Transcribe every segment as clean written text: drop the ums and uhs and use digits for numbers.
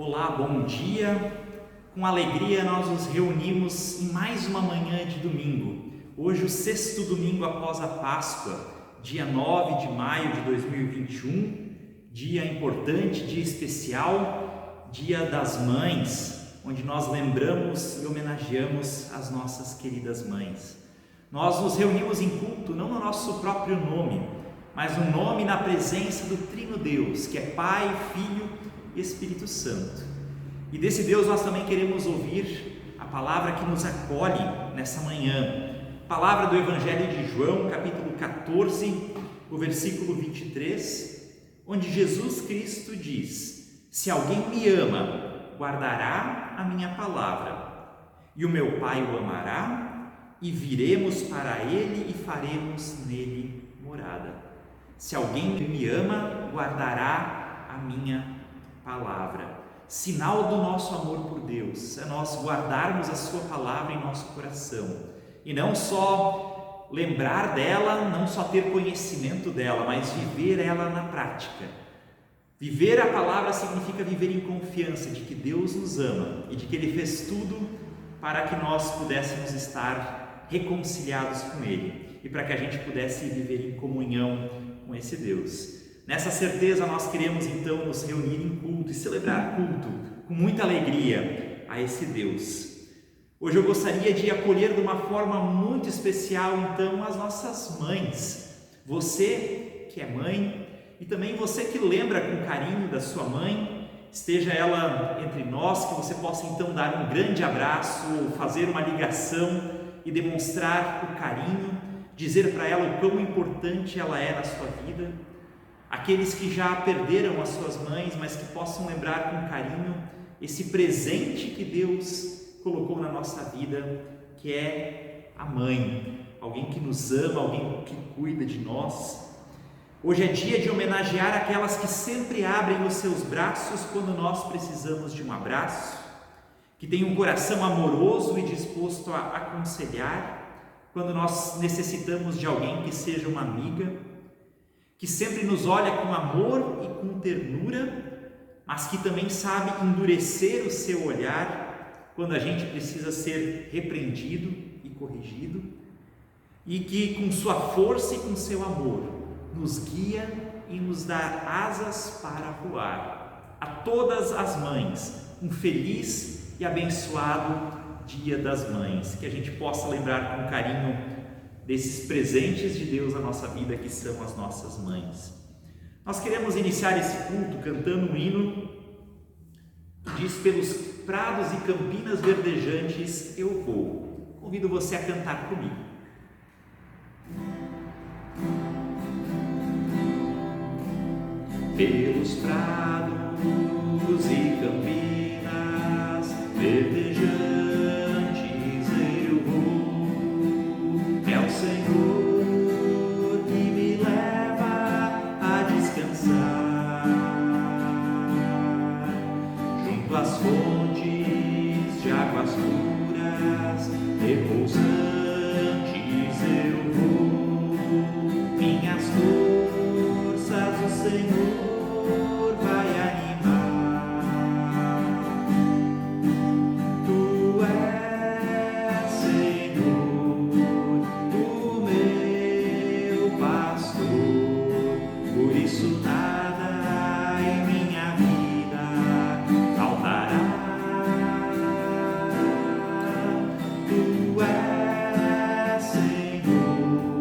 Olá, bom dia. Com alegria nós nos reunimos em mais uma manhã de domingo. Hoje o sexto domingo após a Páscoa, dia 9 de maio de 2021, dia importante, dia especial, dia das mães, onde nós lembramos e homenageamos as nossas queridas mães. Nós nos reunimos em culto não no nosso próprio nome, mas no nome e na presença do Trino Deus, que é Pai, Filho e Espírito Santo. E desse Deus nós também queremos ouvir a palavra que nos acolhe nessa manhã. Palavra do Evangelho de João, capítulo 14, o versículo 23, onde Jesus Cristo diz: se alguém me ama, guardará a minha palavra, e o meu Pai o amará, e viremos para ele e faremos nele morada. Se alguém me ama, guardará a minha palavra. Sinal do nosso amor por Deus é nós guardarmos a sua palavra em nosso coração e não só lembrar dela, não só ter conhecimento dela, mas viver ela na prática. Viver a palavra significa viver em confiança de que Deus nos ama e de que Ele fez tudo para que nós pudéssemos estar reconciliados com Ele e para que a gente pudesse viver em comunhão com esse Deus. Nessa certeza nós queremos então nos reunir em culto e celebrar culto com muita alegria a esse Deus. Hoje eu gostaria de acolher de uma forma muito especial então as nossas mães. Você que é mãe e também você que lembra com carinho da sua mãe, esteja ela entre nós, que você possa então dar um grande abraço, fazer uma ligação e demonstrar o carinho, dizer para ela o quão importante ela é na sua vida. Aqueles que já perderam as suas mães, mas que possam lembrar com carinho esse presente que Deus colocou na nossa vida, que é a mãe, alguém que nos ama, alguém que cuida de nós. Hoje é dia de homenagear aquelas que sempre abrem os seus braços quando nós precisamos de um abraço, que têm um coração amoroso e disposto a aconselhar quando nós necessitamos de alguém que seja uma amiga, que sempre nos olha com amor e com ternura, mas que também sabe endurecer o seu olhar quando a gente precisa ser repreendido e corrigido, e que com sua força e com seu amor nos guia e nos dá asas para voar. A todas as mães, um feliz e abençoado Dia das Mães, que a gente possa lembrar com carinho desses presentes de Deus na nossa vida, que são as nossas mães. Nós queremos iniciar esse culto cantando um hino que diz: pelos prados e campinas verdejantes eu vou. Convido você a cantar comigo. Pelos prados e campinas verdejantes Senhor que me leva a descansar junto às fontes de águas puras, repousantes eu vou. Minhas forças o Senhor vai animar. Tu és Senhor, por isso nada em minha vida faltará. Tu és Senhor,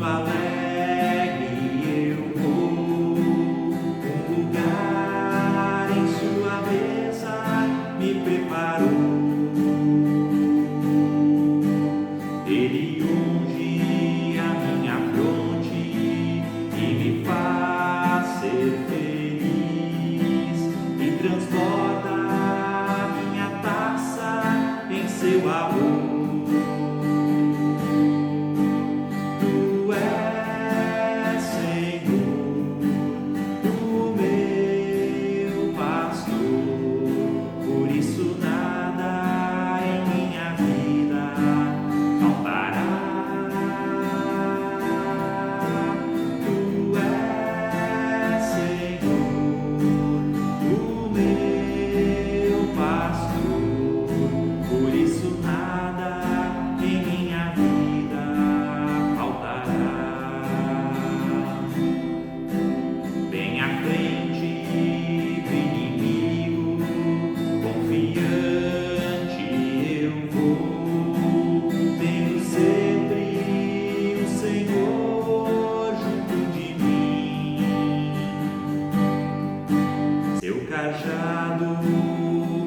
alegre eu vou, um lugar em sua mesa me preparou. Ele unge a minha fronte e me faz ser feliz e transborda a minha taça em seu amor.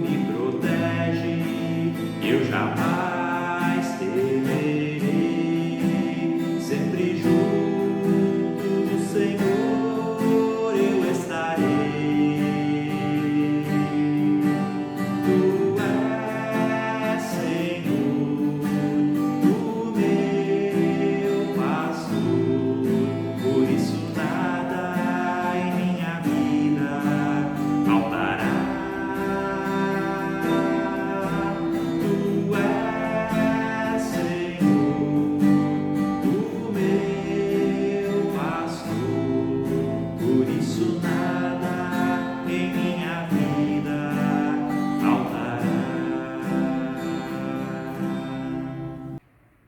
Me protege, eu jamais temerei, sempre junto do Senhor eu estarei. Tu és, Senhor, o meu pastor, por isso nada em minha vida faltará.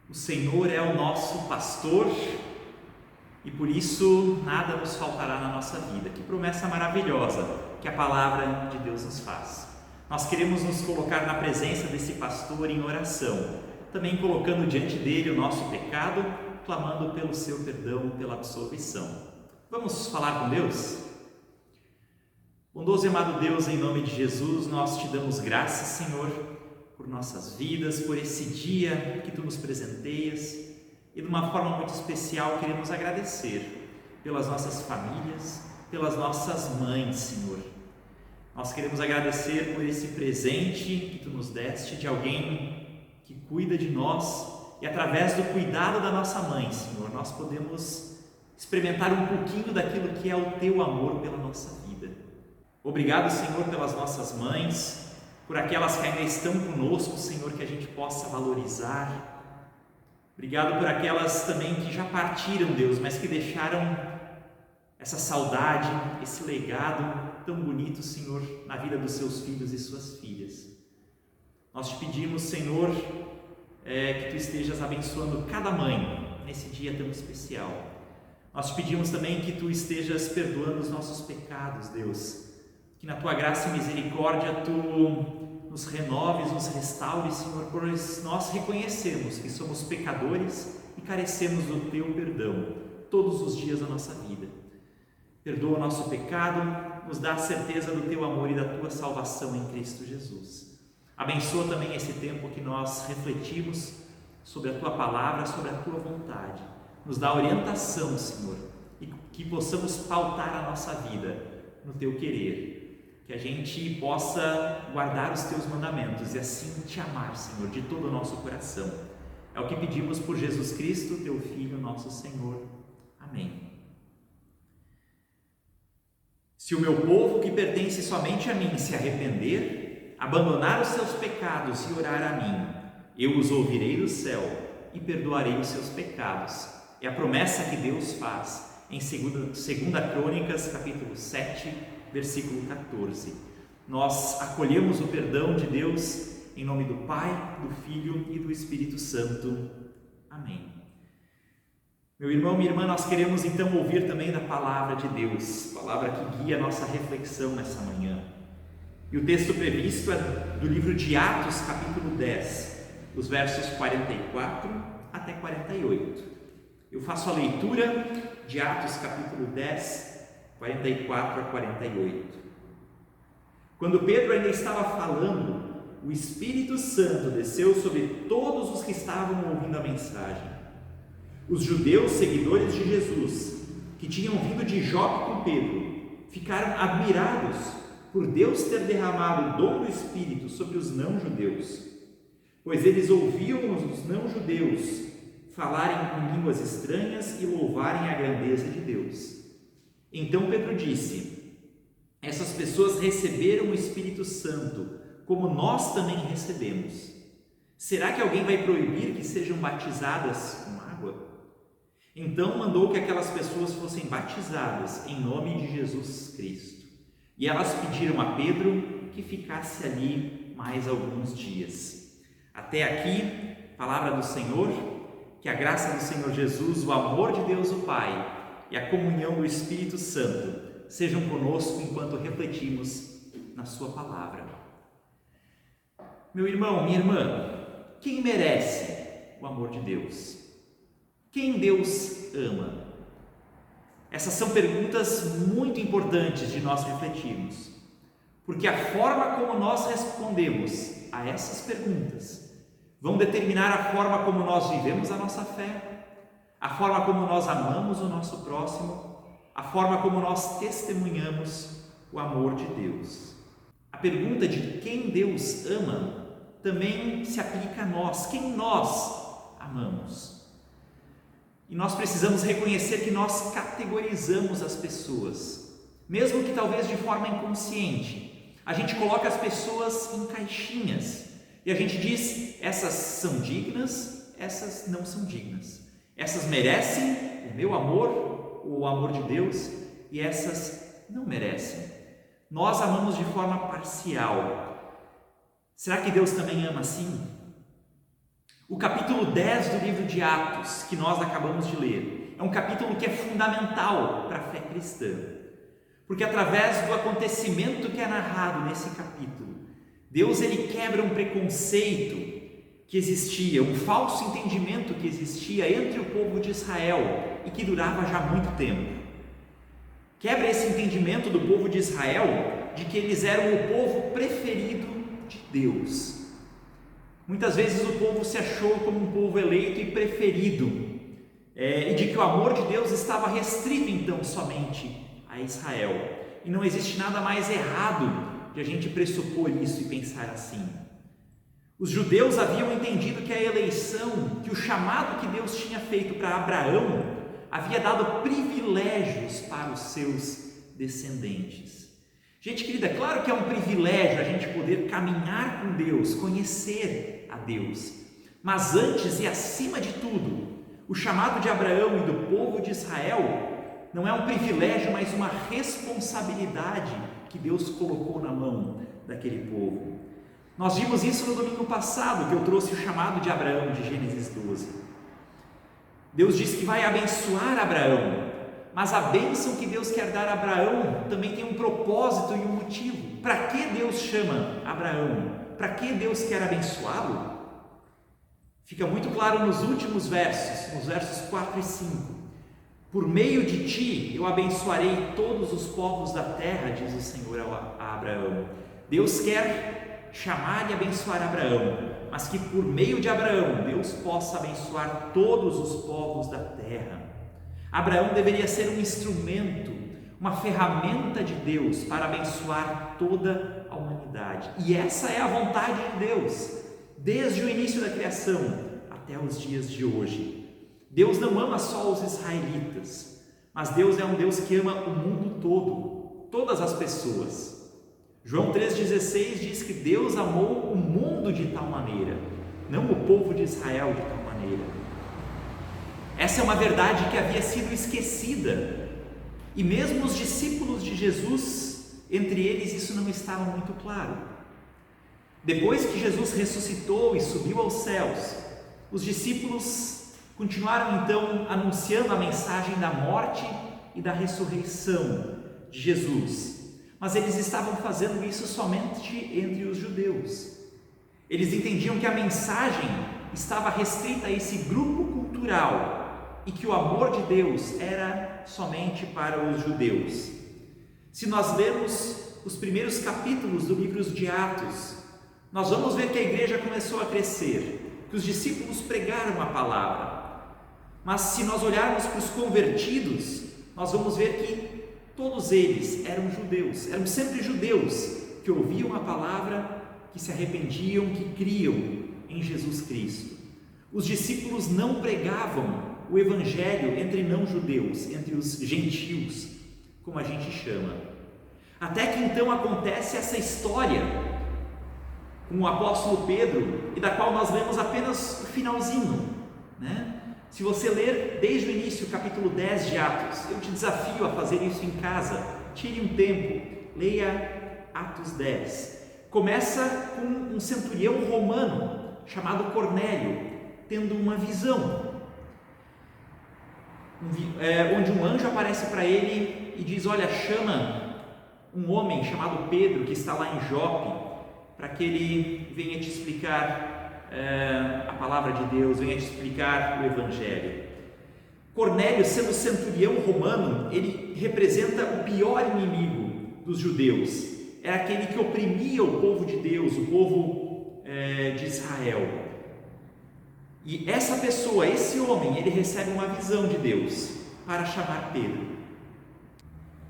O Senhor é o nosso pastor e por isso nada nos faltará na nossa vida. Que promessa maravilhosa que a palavra de Deus nos faz. Nós queremos nos colocar na presença desse pastor em oração, também colocando diante dele o nosso pecado, clamando pelo seu perdão, pela absolvição. Vamos falar com Deus? Bondoso e amado Deus, em nome de Jesus, nós te damos graças, Senhor, por nossas vidas, por esse dia que Tu nos presenteias e de uma forma muito especial queremos agradecer pelas nossas famílias, pelas nossas mães, Senhor. Nós queremos agradecer por esse presente que Tu nos deste de alguém que cuida de nós e através do cuidado da nossa mãe, Senhor, nós podemos experimentar um pouquinho daquilo que é o Teu amor pela nossa vida. Obrigado, Senhor, pelas nossas mães, por aquelas que ainda estão conosco, Senhor, que a gente possa valorizar. Obrigado por aquelas também que já partiram, Deus, mas que deixaram essa saudade, esse legado tão bonito, Senhor, na vida dos seus filhos e suas filhas. Nós te pedimos, Senhor, que Tu estejas abençoando cada mãe nesse dia tão especial. Nós te pedimos também que Tu estejas perdoando os nossos pecados, Deus, que na Tua graça e misericórdia Tu nos renoves, nos restaures, Senhor, pois nós reconhecemos que somos pecadores e carecemos do Teu perdão todos os dias da nossa vida. Perdoa o nosso pecado, nos dá a certeza do Teu amor e da Tua salvação em Cristo Jesus. Abençoa também esse tempo que nós refletimos sobre a Tua palavra, sobre a Tua vontade. Nos dá orientação, Senhor, e que possamos pautar a nossa vida no Teu querer. Que a gente possa guardar os Teus mandamentos e assim Te amar, Senhor, de todo o nosso coração. É o que pedimos por Jesus Cristo, Teu Filho, nosso Senhor. Amém. Se o meu povo, que pertence somente a mim, se arrepender, abandonar os seus pecados e orar a mim, eu os ouvirei do céu e perdoarei os seus pecados. É a promessa que Deus faz em 2 Crônicas, capítulo 7, versículo 14. Nós acolhemos o perdão de Deus em nome do Pai, do Filho e do Espírito Santo. Amém. Meu irmão, minha irmã, nós queremos então ouvir também da palavra de Deus, palavra que guia a nossa reflexão nessa manhã. E o texto previsto é do livro de Atos, capítulo 10, os versos 44 até 48. Eu faço a leitura de Atos capítulo 10, 44 a 48. Quando Pedro ainda estava falando, o Espírito Santo desceu sobre todos os que estavam ouvindo a mensagem. Os judeus seguidores de Jesus, que tinham vindo de Jope com Pedro, ficaram admirados por Deus ter derramado o dom do Espírito sobre os não-judeus, pois eles ouviam os não-judeus falarem em línguas estranhas e louvarem a grandeza de Deus. Então Pedro disse: essas pessoas receberam o Espírito Santo, como nós também recebemos. Será que alguém vai proibir que sejam batizadas com água? Então mandou que aquelas pessoas fossem batizadas em nome de Jesus Cristo. E elas pediram a Pedro que ficasse ali mais alguns dias. Até aqui, palavra do Senhor. Que a graça do Senhor Jesus, o amor de Deus o Pai e a comunhão do Espírito Santo sejam conosco enquanto refletimos na sua palavra. Meu irmão, minha irmã, quem merece o amor de Deus? Quem Deus ama? Essas são perguntas muito importantes de nós refletirmos, porque a forma como nós respondemos a essas perguntas vão determinar a forma como nós vivemos a nossa fé, a forma como nós amamos o nosso próximo, a forma como nós testemunhamos o amor de Deus. A pergunta de quem Deus ama também se aplica a nós, quem nós amamos. E nós precisamos reconhecer que nós categorizamos as pessoas, mesmo que talvez de forma inconsciente. A gente coloca as pessoas em caixinhas e a gente diz: essas são dignas, essas não são dignas. Essas merecem o meu amor, o amor de Deus, e essas não merecem. Nós amamos de forma parcial. Será que Deus também ama assim? O capítulo 10 do livro de Atos, que nós acabamos de ler, é um capítulo que é fundamental para a fé cristã, porque através do acontecimento que é narrado nesse capítulo, Deus ele quebra um preconceito que existia, um falso entendimento que existia entre o povo de Israel e que durava já muito tempo. Quebra esse entendimento do povo de Israel de que eles eram o povo preferido de Deus. Muitas vezes o povo se achou como um povo eleito e preferido, e de que o amor de Deus estava restrito então somente a Israel. E não existe nada mais errado de a gente pressupor isso e pensar assim. Os judeus haviam entendido que a eleição, que o chamado que Deus tinha feito para Abraão, havia dado privilégios para os seus descendentes. Gente querida, claro que é um privilégio a gente poder caminhar com Deus, conhecer a Deus, mas antes e acima de tudo, o chamado de Abraão e do povo de Israel não é um privilégio, mas uma responsabilidade que Deus colocou na mão daquele povo. Nós vimos isso no domingo passado, que eu trouxe o chamado de Abraão de Gênesis 12. Deus disse que vai abençoar Abraão, mas a bênção que Deus quer dar a Abraão também tem um propósito e um motivo. Para que Deus chama Abraão? Para que Deus quer abençoá-lo? Fica muito claro nos últimos versos, nos versos 4 e 5. Por meio de ti eu abençoarei todos os povos da terra, diz o Senhor a Abraão. Deus quer chamar e abençoar Abraão, mas que por meio de Abraão Deus possa abençoar todos os povos da terra. Abraão deveria ser um instrumento, uma ferramenta de Deus para abençoar toda a humanidade. E essa é a vontade de Deus, desde o início da criação até os dias de hoje. Deus não ama só os israelitas, mas Deus é um Deus que ama o mundo todo, todas as pessoas. João 3,16 diz que Deus amou o mundo de tal maneira, não o povo de Israel de tal maneira. Essa é uma verdade que havia sido esquecida, e mesmo os discípulos de Jesus, entre eles isso não estava muito claro. Depois que Jesus ressuscitou e subiu aos céus, os discípulos continuaram então anunciando a mensagem da morte e da ressurreição de Jesus, mas eles estavam fazendo isso somente entre os judeus. Eles entendiam que a mensagem estava restrita a esse grupo cultural e que o amor de Deus era somente para os judeus. Se nós lermos os primeiros capítulos do livro de Atos, nós vamos ver que a igreja começou a crescer, que os discípulos pregaram a palavra. Mas se nós olharmos para os convertidos, nós vamos ver que todos eles eram judeus, eram sempre judeus que ouviam a palavra, que se arrependiam, que criam em Jesus Cristo. Os discípulos não pregavam o evangelho entre não-judeus, entre os gentios, como a gente chama. Até que então acontece essa história com o apóstolo Pedro, e da qual nós lemos apenas o finalzinho, né? Se você ler desde o início, capítulo 10 de Atos, eu te desafio a fazer isso em casa, tire um tempo, leia Atos 10. Começa com um centurião romano chamado Cornélio, tendo uma visão, onde um anjo aparece para ele e diz: olha, chama um homem chamado Pedro, que está lá em Jope, para que ele venha te explicar a palavra de Deus, venha te explicar o Evangelho. Cornélio, sendo centurião romano, ele representa o pior inimigo dos judeus. Era aquele que oprimia o povo de Deus, o povo de Israel. E essa pessoa, esse homem, ele recebe uma visão de Deus para chamar Pedro.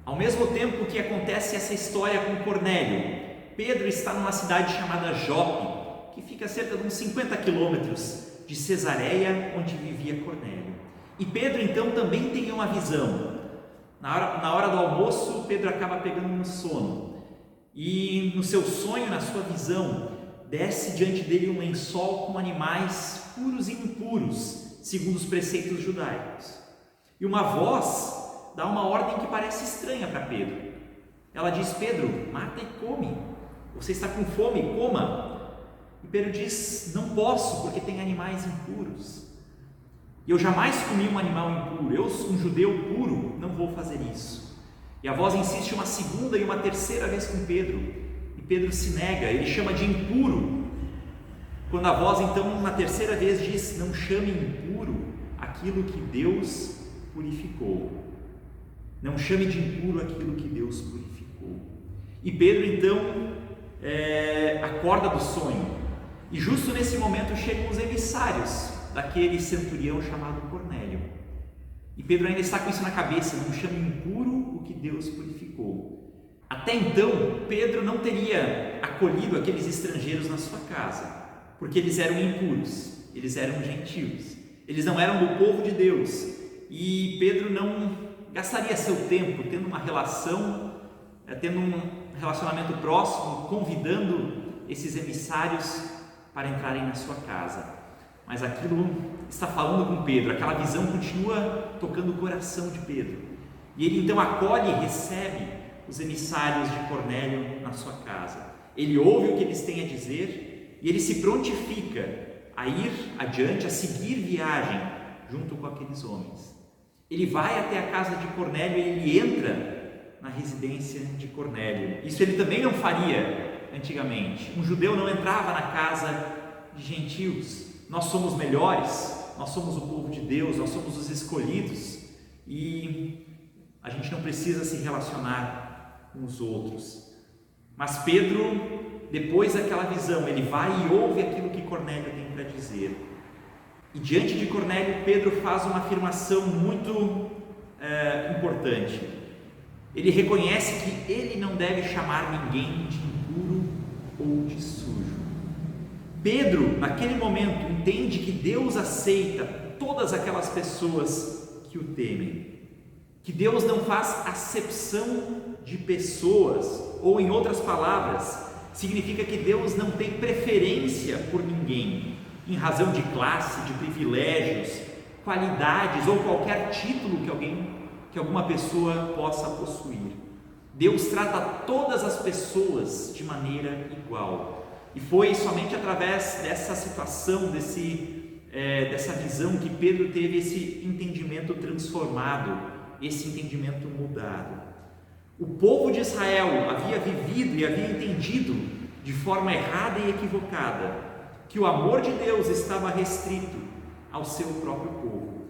Ao mesmo tempo que acontece essa história com Cornélio, Pedro está numa cidade chamada Jope, que fica a cerca de uns 50 quilômetros de Cesareia, onde vivia Cornélio. E Pedro então também tem uma visão. Na hora do almoço, Pedro acaba pegando um sono, e no seu sonho, na sua visão, desce diante dele um lençol com animais puros e impuros, segundo os preceitos judaicos. E uma voz dá uma ordem que parece estranha para Pedro. Ela diz: Pedro, mata e come. Você está com fome, coma. E Pedro diz: não posso, porque tem animais impuros. E eu jamais comi um animal impuro. Eu, um judeu puro, não vou fazer isso. E a voz insiste uma segunda e uma terceira vez com Pedro. E Pedro se nega, ele chama de impuro. Quando a voz então, na terceira vez, diz: não chame impuro aquilo que Deus purificou. Não chame de impuro aquilo que Deus purificou. E Pedro então acorda do sonho. E justo nesse momento chegam os emissários daquele centurião chamado Cornélio. E Pedro ainda está com isso na cabeça: não chame impuro o que Deus purificou. Até então, Pedro não teria acolhido aqueles estrangeiros na sua casa, porque eles eram impuros, eles eram gentios, eles não eram do povo de Deus. E Pedro não gastaria seu tempo tendo uma relação, tendo um relacionamento próximo, convidando esses emissários para entrarem na sua casa. Mas aquilo está falando com Pedro, aquela visão continua tocando o coração de Pedro. E ele então acolhe e recebe os emissários de Cornélio na sua casa. Ele ouve o que eles têm a dizer e ele se prontifica a ir adiante, a seguir viagem junto com aqueles homens. Ele vai até a casa de Cornélio e ele entra na residência de Cornélio. Isso ele também não faria antigamente. Um judeu não entrava na casa de gentios. Nós somos melhores, nós somos o povo de Deus, nós somos os escolhidos e a gente não precisa se relacionar com os outros. Mas Pedro, depois daquela visão, ele vai e ouve aquilo que Cornélio tem para dizer. E diante de Cornélio, Pedro faz uma afirmação muito importante. Ele reconhece que ele não deve chamar ninguém de impuro ou de sujo. Pedro, naquele momento, entende que Deus aceita todas aquelas pessoas que o temem, que Deus não faz acepção de pessoas, ou em outras palavras, significa que Deus não tem preferência por ninguém, em razão de classe, de privilégios, qualidades ou qualquer título que alguma pessoa possa possuir. Deus trata todas as pessoas de maneira igual. E foi somente através dessa situação, dessa visão, que Pedro teve esse entendimento transformado, esse entendimento mudado. O povo de Israel havia vivido e havia entendido de forma errada e equivocada que o amor de Deus estava restrito ao seu próprio povo.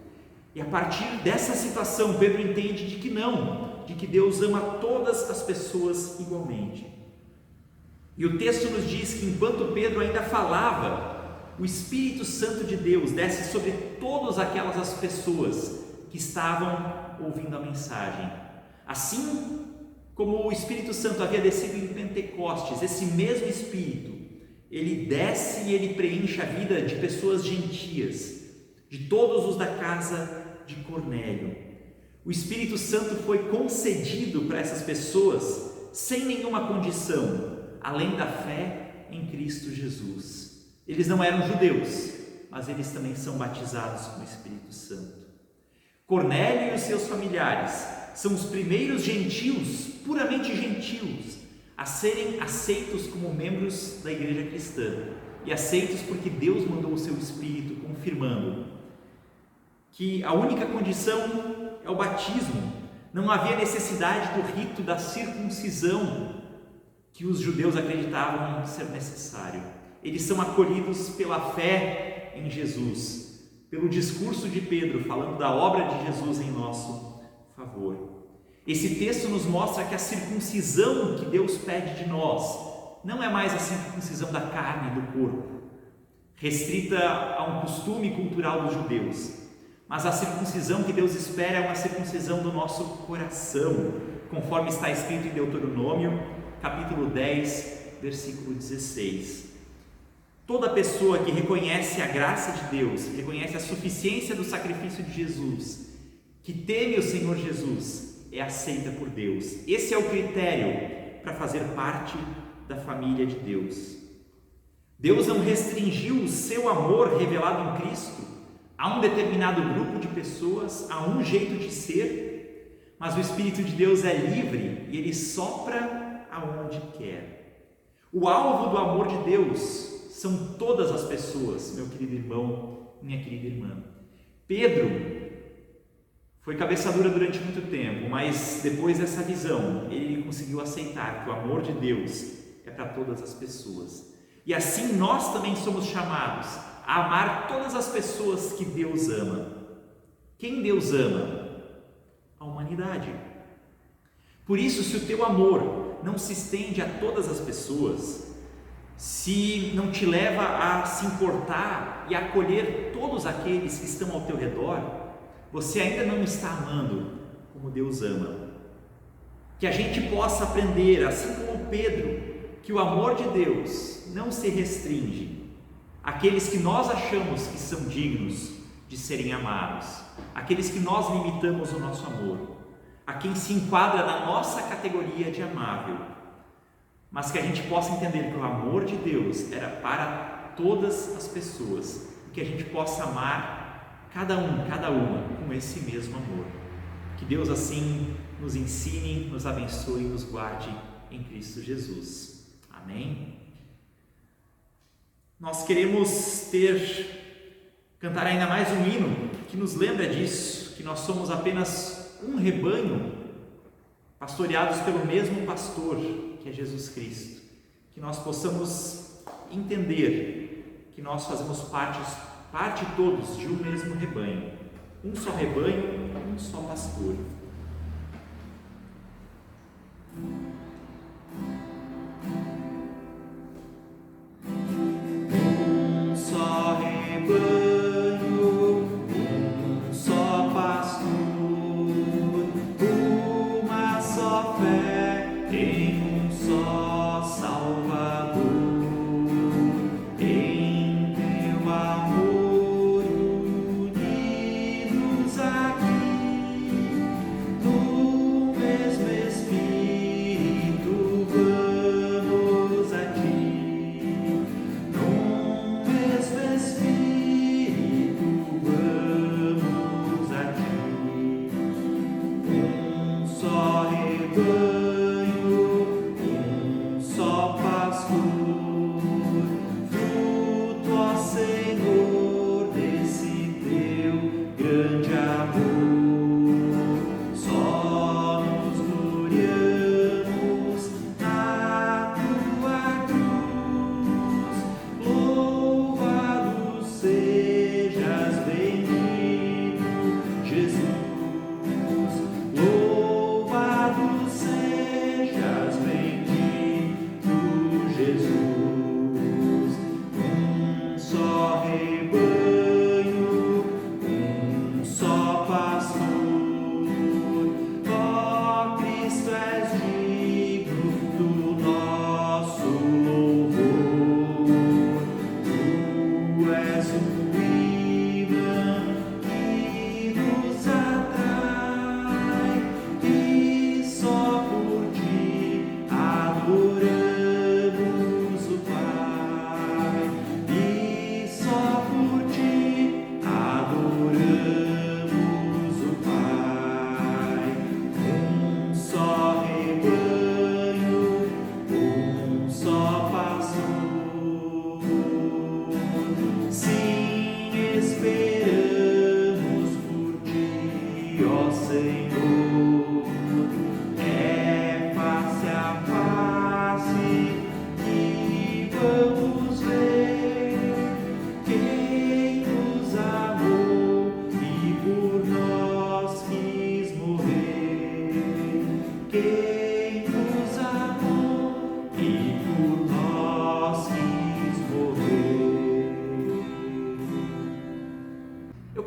E a partir dessa situação, Pedro entende de que não, de que Deus ama todas as pessoas igualmente. E o texto nos diz que enquanto Pedro ainda falava, o Espírito Santo de Deus desce sobre todas aquelas pessoas que estavam ouvindo a mensagem. Assim como o Espírito Santo havia descido em Pentecostes, esse mesmo Espírito, ele desce e ele preenche a vida de pessoas gentias, de todos os da casa de Cornélio. O Espírito Santo foi concedido para essas pessoas sem nenhuma condição, além da fé em Cristo Jesus. Eles não eram judeus, mas eles também são batizados com o Espírito Santo. Cornélio e os seus familiares são os primeiros gentios, puramente gentios, a serem aceitos como membros da igreja cristã, e aceitos porque Deus mandou o seu Espírito, confirmando que a única condição é o batismo. Não havia necessidade do rito da circuncisão que os judeus acreditavam ser necessário. Eles são acolhidos pela fé em Jesus, pelo discurso de Pedro falando da obra de Jesus em nosso favor. Esse texto nos mostra que a circuncisão que Deus pede de nós não é mais a circuncisão da carne e do corpo, restrita a um costume cultural dos judeus, mas a circuncisão que Deus espera é uma circuncisão do nosso coração, conforme está escrito em Deuteronômio, capítulo 10, versículo 16. Toda pessoa que reconhece a graça de Deus, que reconhece a suficiência do sacrifício de Jesus, que teme o Senhor Jesus, é aceita por Deus. Esse é o critério para fazer parte da família de Deus. Deus não restringiu o seu amor revelado em Cristo a um determinado grupo de pessoas, a um jeito de ser, mas o Espírito de Deus é livre e ele sopra aonde quer. O alvo do amor de Deus são todas as pessoas, meu querido irmão, minha querida irmã. Pedro foi cabeça dura durante muito tempo, mas depois dessa visão, ele conseguiu aceitar que o amor de Deus é para todas as pessoas. E assim nós também somos chamados a amar todas as pessoas que Deus ama. Quem Deus ama? A humanidade. Por isso, se o teu amor não se estende a todas as pessoas, se não te leva a se importar e a acolher todos aqueles que estão ao teu redor, você ainda não está amando como Deus ama. Que a gente possa aprender, assim como Pedro, que o amor de Deus não se restringe àqueles que nós achamos que são dignos de serem amados, aqueles que nós limitamos o nosso amor, a quem se enquadra na nossa categoria de amável, mas que a gente possa entender que o amor de Deus era para todas as pessoas, e que a gente possa amar cada um, cada uma, com esse mesmo amor. Que Deus assim nos ensine, nos abençoe e nos guarde em Cristo Jesus. Amém? Nós queremos cantar ainda mais um hino que nos lembra disso, que nós somos apenas um rebanho, pastoreados pelo mesmo pastor, que é Jesus Cristo. Que nós possamos entender que nós fazemos parte todos de um mesmo rebanho, um só rebanho, um só pastor. Um só rebanho, um só pastor, uma só fé em um só Salvador. Em teu amor unidos aqui, no mesmo Espírito vamos a ti, no mesmo Espírito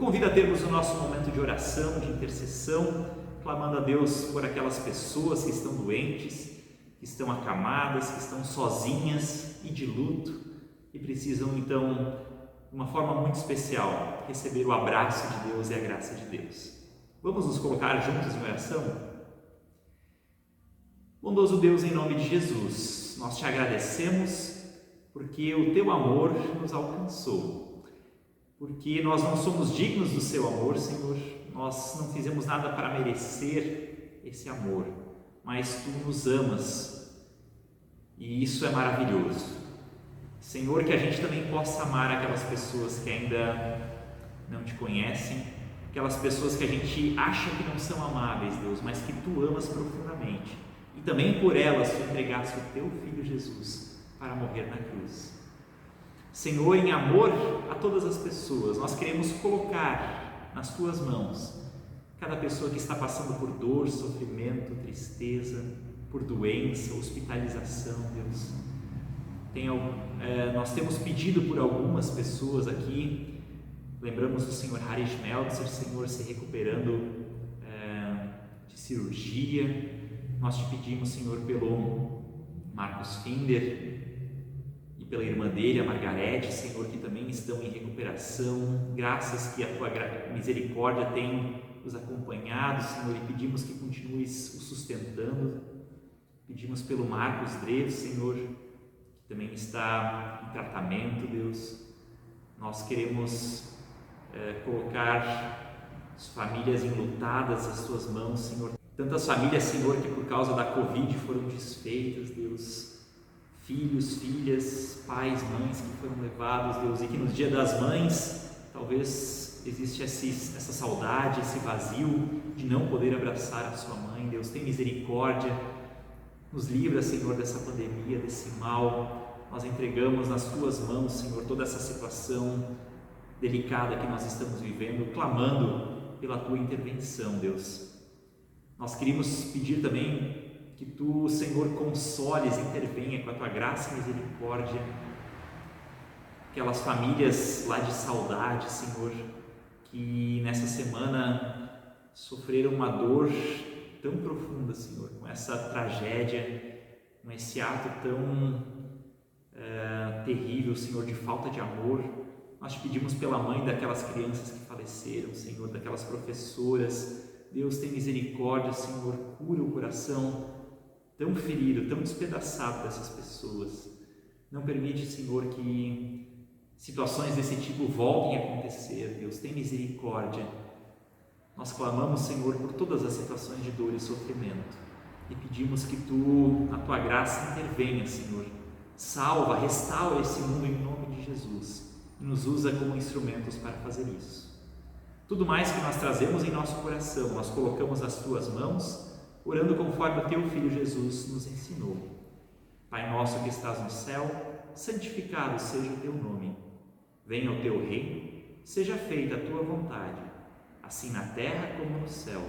convido a termos o nosso momento de oração, de intercessão, clamando a Deus por aquelas pessoas que estão doentes, que estão acamadas, que estão sozinhas e de luto e precisam então, de uma forma muito especial, receber o abraço de Deus e a graça de Deus. Vamos nos colocar juntos em oração? Bondoso Deus, em nome de Jesus, nós te agradecemos porque o teu amor nos alcançou, porque nós não somos dignos do seu amor, Senhor, nós não fizemos nada para merecer esse amor, mas tu nos amas e isso é maravilhoso. Senhor, que a gente também possa amar aquelas pessoas que ainda não te conhecem, aquelas pessoas que a gente acha que não são amáveis, Deus, mas que tu amas profundamente. E também por elas tu entregaste o teu Filho Jesus para morrer na cruz. Senhor, em amor a todas as pessoas, nós queremos colocar nas tuas mãos cada pessoa que está passando por dor, sofrimento, tristeza, por doença, hospitalização, Deus. Nós temos pedido por algumas pessoas aqui, lembramos do Senhor Harish Meltzer, Senhor, se recuperando de cirurgia. Nós te pedimos, Senhor, pelo Marcos Finder e pela irmã dele, a Margarete, Senhor, que também estão em recuperação. Graças que a tua misericórdia tem os acompanhado, Senhor, e pedimos que continues o sustentando. Pedimos pelo Marcos Dreves, Senhor, que também está em tratamento, Deus. Nós queremos colocar as famílias enlutadas às tuas mãos, Senhor. Tantas famílias, Senhor, que por causa da Covid foram desfeitas, Deus. Filhos, filhas, pais, mães que foram levados, Deus, e que no Dia das Mães talvez existe essa saudade, esse vazio de não poder abraçar a sua mãe. Deus, tem misericórdia, nos livra, Senhor, dessa pandemia, desse mal. Nós entregamos nas tuas mãos, Senhor, toda essa situação delicada que nós estamos vivendo, clamando pela tua intervenção, Deus. Nós queríamos pedir também que tu, Senhor, consoles, intervenha com a tua graça e misericórdia aquelas famílias lá de saudade, Senhor, que nessa semana sofreram uma dor tão profunda, Senhor, com essa tragédia, com esse ato tão terrível, Senhor, de falta de amor. Nós te pedimos pela mãe daquelas crianças que faleceram, Senhor, daquelas professoras. Deus, tem misericórdia, Senhor, cura o coração tão ferido, tão despedaçado dessas pessoas. Não permite, Senhor, que situações desse tipo voltem a acontecer. Deus, tem misericórdia. Nós clamamos, Senhor, por todas as situações de dor e sofrimento e pedimos que tu, na tua graça, intervenha, Senhor. Salva, restaura esse mundo em nome de Jesus e nos usa como instrumentos para fazer isso. Tudo mais que nós trazemos em nosso coração, nós colocamos nas tuas mãos, orando conforme o teu Filho Jesus nos ensinou. Pai nosso que estás no céu, santificado seja o teu nome. Venha o teu reino, seja feita a tua vontade, assim na terra como no céu.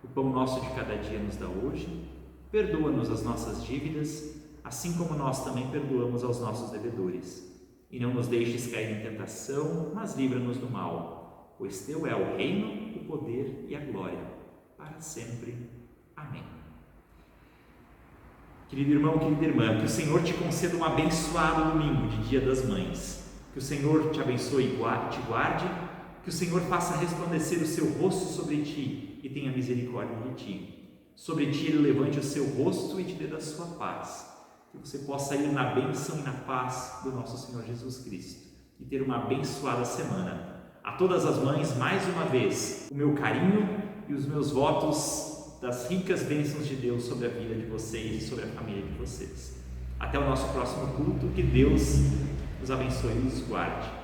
O pão nosso de cada dia nos dá hoje, perdoa-nos as nossas dívidas, assim como nós também perdoamos aos nossos devedores. E não nos deixes cair em tentação, mas livra-nos do mal, pois teu é o reino, o poder e a glória, para sempre. Amém. Querido irmão, querida irmã, que o Senhor te conceda um abençoado domingo de Dia das Mães. Que o Senhor te abençoe e te guarde, que o Senhor faça resplandecer o seu rosto sobre ti e tenha misericórdia de ti. Sobre ti Ele levante o seu rosto e te dê da sua paz. Que você possa ir na bênção e na paz do nosso Senhor Jesus Cristo e ter uma abençoada semana. A todas as mães, mais uma vez, o meu carinho e os meus votos das ricas bênçãos de Deus sobre a vida de vocês e sobre a família de vocês. Até o nosso próximo culto, que Deus os abençoe e os guarde.